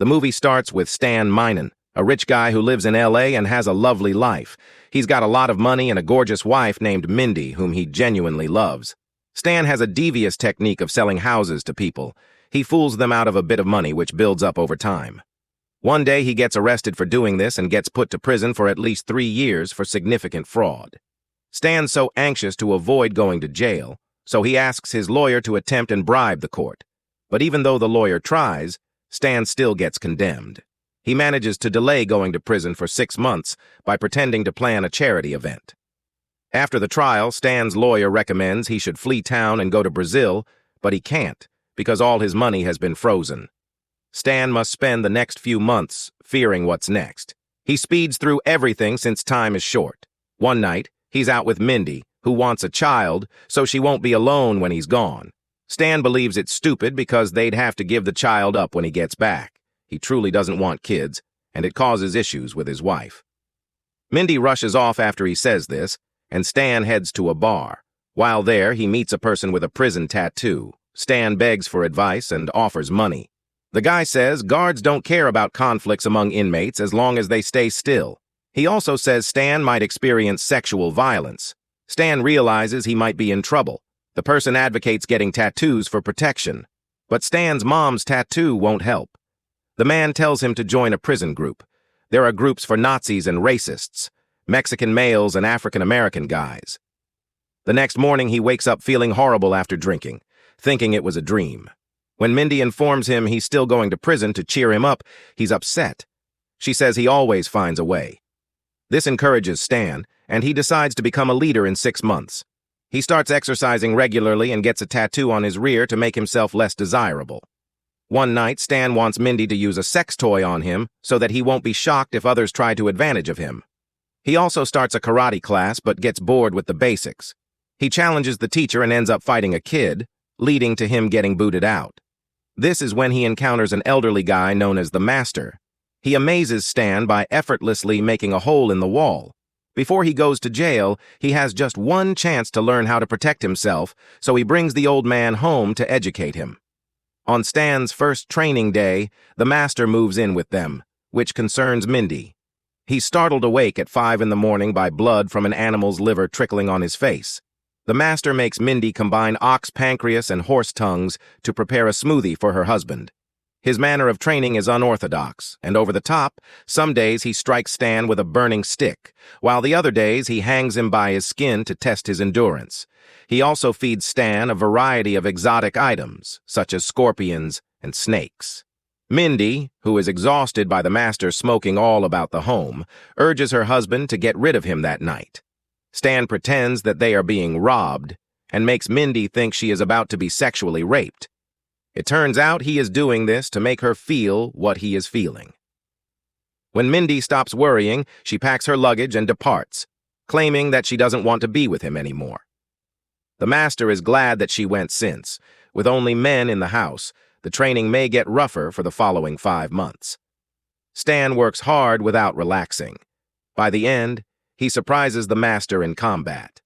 The movie starts with Stan Minen, a rich guy who lives in LA and has a lovely life. He's got a lot of money and a gorgeous wife named Mindy, whom he genuinely loves. Stan has a devious technique of selling houses to people. He fools them out of a bit of money, which builds up over time. One day he gets arrested for doing this and gets put to prison for at least 3 years for significant fraud. Stan's so anxious to avoid going to jail, so he asks his lawyer to attempt and bribe the court. But even though the lawyer tries, Stan still gets condemned. He manages to delay going to prison for 6 months by pretending to plan a charity event. After the trial, Stan's lawyer recommends he should flee town and go to Brazil, but he can't because all his money has been frozen. Stan must spend the next few months fearing what's next. He speeds through everything since time is short. One night, he's out with Mindy, who wants a child, so she won't be alone when he's gone. Stan believes it's stupid because they'd have to give the child up when he gets back. He truly doesn't want kids, and it causes issues with his wife. Mindy rushes off after he says this, and Stan heads to a bar. While there, he meets a person with a prison tattoo. Stan begs for advice and offers money. The guy says guards don't care about conflicts among inmates as long as they stay still. He also says Stan might experience sexual violence. Stan realizes he might be in trouble. The person advocates getting tattoos for protection. But Stan's mom's tattoo won't help. The man tells him to join a prison group. There are groups for Nazis and racists, Mexican males and African-American guys. The next morning he wakes up feeling horrible after drinking, thinking it was a dream. When Mindy informs him he's still going to prison to cheer him up, he's upset. She says he always finds a way. This encourages Stan, and he decides to become a leader in 6 months. He starts exercising regularly and gets a tattoo on his rear to make himself less desirable. One night, Stan wants Mindy to use a sex toy on him so that he won't be shocked if others try to advantage of him. He also starts a karate class but gets bored with the basics. He challenges the teacher and ends up fighting a kid, leading to him getting booted out. This is when he encounters an elderly guy known as the Master. He amazes Stan by effortlessly making a hole in the wall. Before he goes to jail, he has just one chance to learn how to protect himself, so he brings the old man home to educate him. On Stan's first training day, the Master moves in with them, which concerns Mindy. He's startled awake at 5 in the morning by blood from an animal's liver trickling on his face. The Master makes Mindy combine ox pancreas and horse tongues to prepare a smoothie for her husband. His manner of training is unorthodox, and over the top, some days he strikes Stan with a burning stick, while the other days he hangs him by his skin to test his endurance. He also feeds Stan a variety of exotic items, such as scorpions and snakes. Mindy, who is exhausted by the Master smoking all about the home, urges her husband to get rid of him that night. Stan pretends that they are being robbed and makes Mindy think she is about to be sexually raped. It turns out he is doing this to make her feel what he is feeling. When Mindy stops worrying, she packs her luggage and departs, claiming that she doesn't want to be with him anymore. The Master is glad that she went since. With only men in the house, the training may get rougher for the following 5 months. Stan works hard without relaxing. By the end, he surprises the Master in combat.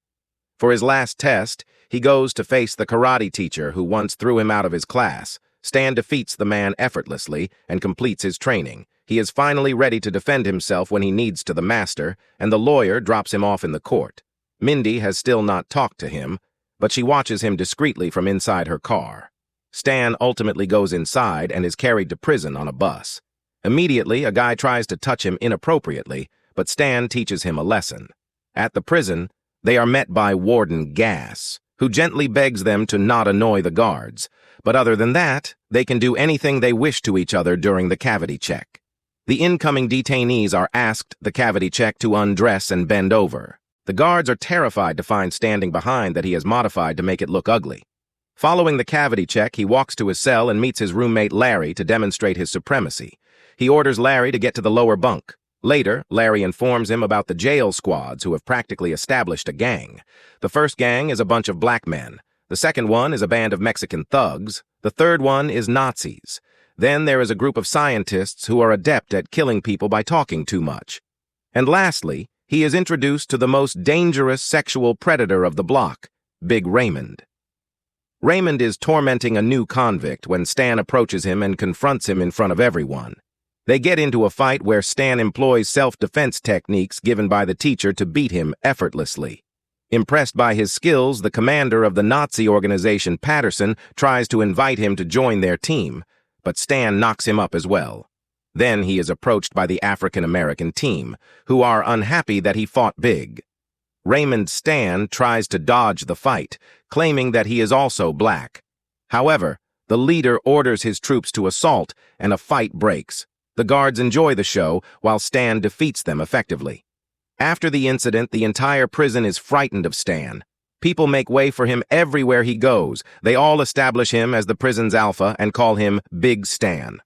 For his last test, he goes to face the karate teacher who once threw him out of his class. Stan defeats the man effortlessly and completes his training. He is finally ready to defend himself when he needs to the Master, and the lawyer drops him off in the court. Mindy has still not talked to him, but she watches him discreetly from inside her car. Stan ultimately goes inside and is carried to prison on a bus. Immediately, a guy tries to touch him inappropriately, but Stan teaches him a lesson. At the prison, they are met by Warden Gas, who gently begs them to not annoy the guards. But other than that, they can do anything they wish to each other during the cavity check. The incoming detainees are asked the cavity check to undress and bend over. The guards are terrified to find standing behind that he has modified to make it look ugly. Following the cavity check, he walks to his cell and meets his roommate Larry to demonstrate his supremacy. He orders Larry to get to the lower bunk. Later, Larry informs him about the jail squads who have practically established a gang. The first gang is a bunch of black men. The second one is a band of Mexican thugs. The third one is Nazis. Then there is a group of scientists who are adept at killing people by talking too much. And lastly, he is introduced to the most dangerous sexual predator of the block, Big Raymond. Raymond is tormenting a new convict when Stan approaches him and confronts him in front of everyone. They get into a fight where Stan employs self-defense techniques given by the teacher to beat him effortlessly. Impressed by his skills, the commander of the Nazi organization, Patterson, tries to invite him to join their team, but Stan knocks him up as well. Then he is approached by the African-American team, who are unhappy that he fought big. Raymond Stan tries to dodge the fight, claiming that he is also black. However, the leader orders his troops to assault, and a fight breaks. The guards enjoy the show, while Stan defeats them effectively. After the incident, the entire prison is frightened of Stan. People make way for him everywhere he goes. They all establish him as the prison's alpha and call him Big Stan.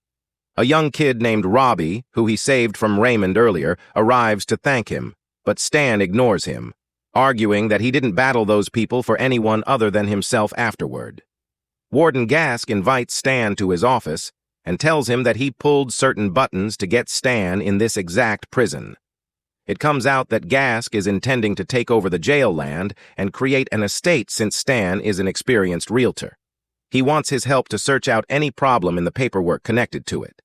A young kid named Robbie, who he saved from Raymond earlier, arrives to thank him, but Stan ignores him, arguing that he didn't battle those people for anyone other than himself afterward. Warden Gask invites Stan to his office and tells him that he pulled certain buttons to get Stan in this exact prison. It comes out that Gask is intending to take over the jail land and create an estate since Stan is an experienced realtor. He wants his help to search out any problem in the paperwork connected to it.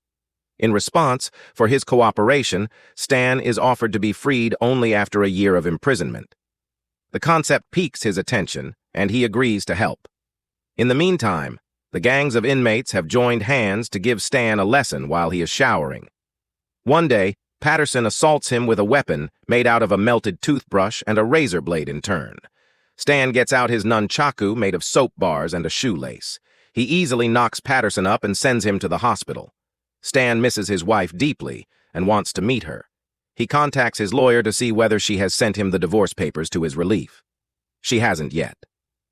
In response, for his cooperation, Stan is offered to be freed only after a year of imprisonment. The concept piques his attention, and he agrees to help. In the meantime, the gangs of inmates have joined hands to give Stan a lesson while he is showering. One day, Patterson assaults him with a weapon made out of a melted toothbrush and a razor blade in turn. Stan gets out his nunchaku made of soap bars and a shoelace. He easily knocks Patterson up and sends him to the hospital. Stan misses his wife deeply and wants to meet her. He contacts his lawyer to see whether she has sent him the divorce papers to his relief. She hasn't yet.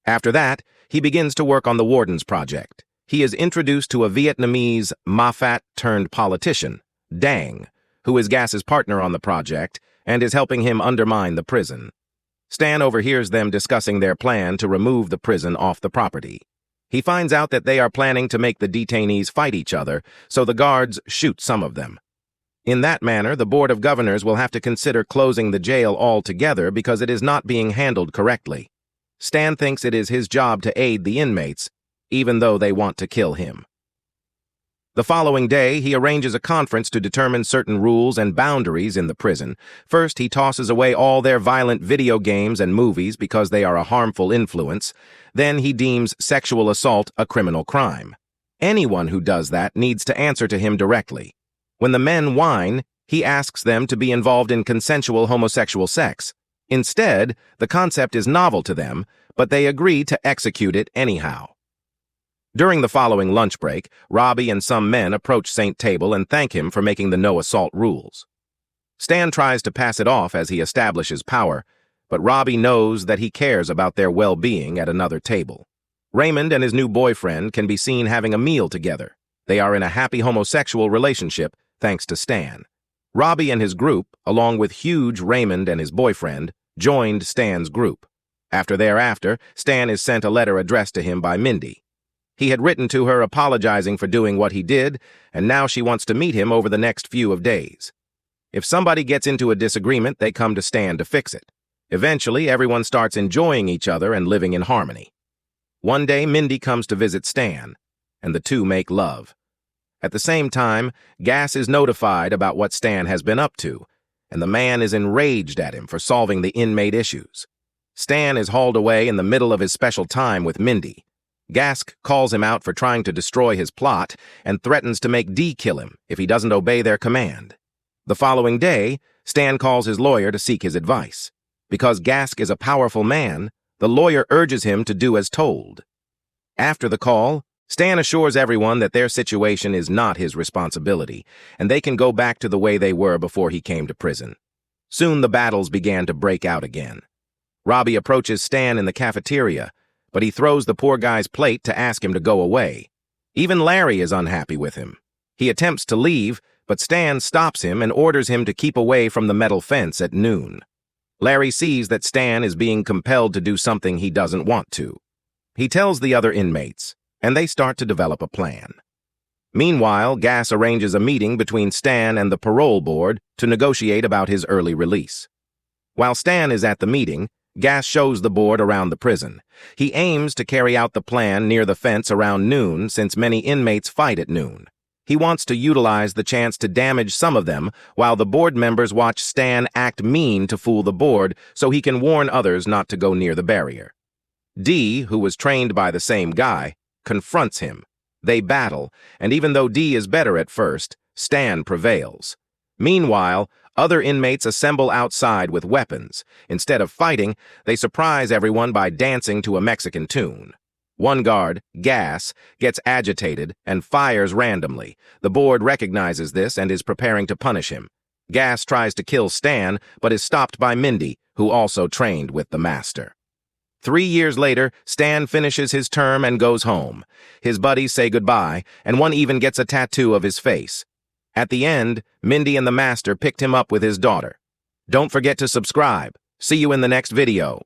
After that, he begins to work on the warden's project. He is introduced to a Vietnamese Mafat-turned-politician, Dang, who is Gas's partner on the project and is helping him undermine the prison. Stan overhears them discussing their plan to remove the prison off the property. He finds out that they are planning to make the detainees fight each other, so the guards shoot some of them. In that manner, the Board of Governors will have to consider closing the jail altogether because it is not being handled correctly. Stan thinks it is his job to aid the inmates, even though they want to kill him. The following day, he arranges a conference to determine certain rules and boundaries in the prison. First, he tosses away all their violent video games and movies because they are a harmful influence. Then he deems sexual assault a criminal crime. Anyone who does that needs to answer to him directly. When the men whine, he asks them to be involved in consensual homosexual sex. Instead, the concept is novel to them, but they agree to execute it anyhow. During the following lunch break, Robbie and some men approach St. Table and thank him for making the no-assault rules. Stan tries to pass it off as he establishes power, but Robbie knows that he cares about their well-being at another table. Raymond and his new boyfriend can be seen having a meal together. They are in a happy homosexual relationship, thanks to Stan. Robbie and his group, along with huge Raymond and his boyfriend, joined Stan's group. Thereafter, Stan is sent a letter addressed to him by Mindy. He had written to her apologizing for doing what he did, and now she wants to meet him over the next few of days. If somebody gets into a disagreement, they come to Stan to fix it. Eventually, everyone starts enjoying each other and living in harmony. One day, Mindy comes to visit Stan, and the two make love. At the same time, Gas is notified about what Stan has been up to, and the man is enraged at him for solving the inmate issues. Stan is hauled away in the middle of his special time with Mindy. Gask calls him out for trying to destroy his plot and threatens to make Dee kill him if he doesn't obey their command. The following day, Stan calls his lawyer to seek his advice. Because Gask is a powerful man, the lawyer urges him to do as told. After the call, Stan assures everyone that their situation is not his responsibility, and they can go back to the way they were before he came to prison. Soon the battles began to break out again. Robbie approaches Stan in the cafeteria, but he throws the poor guy's plate to ask him to go away. Even Larry is unhappy with him. He attempts to leave, but Stan stops him and orders him to keep away from the metal fence at noon. Larry sees that Stan is being compelled to do something he doesn't want to. He tells the other inmates, and they start to develop a plan. Meanwhile, Gas arranges a meeting between Stan and the parole board to negotiate about his early release. While Stan is at the meeting, Gas shows the board around the prison. He aims to carry out the plan near the fence around noon since many inmates fight at noon. He wants to utilize the chance to damage some of them while the board members watch Stan act mean to fool the board so he can warn others not to go near the barrier. D, who was trained by the same guy, confronts him. They battle, and even though D is better at first, Stan prevails. Meanwhile, other inmates assemble outside with weapons. Instead of fighting, they surprise everyone by dancing to a Mexican tune. One guard, Gas, gets agitated and fires randomly. The board recognizes this and is preparing to punish him. Gas tries to kill Stan, but is stopped by Mindy, who also trained with the master. 3 years later, Stan finishes his term and goes home. His buddies say goodbye, and one even gets a tattoo of his face. At the end, Mindy and the master picked him up with his daughter. Don't forget to subscribe. See you in the next video.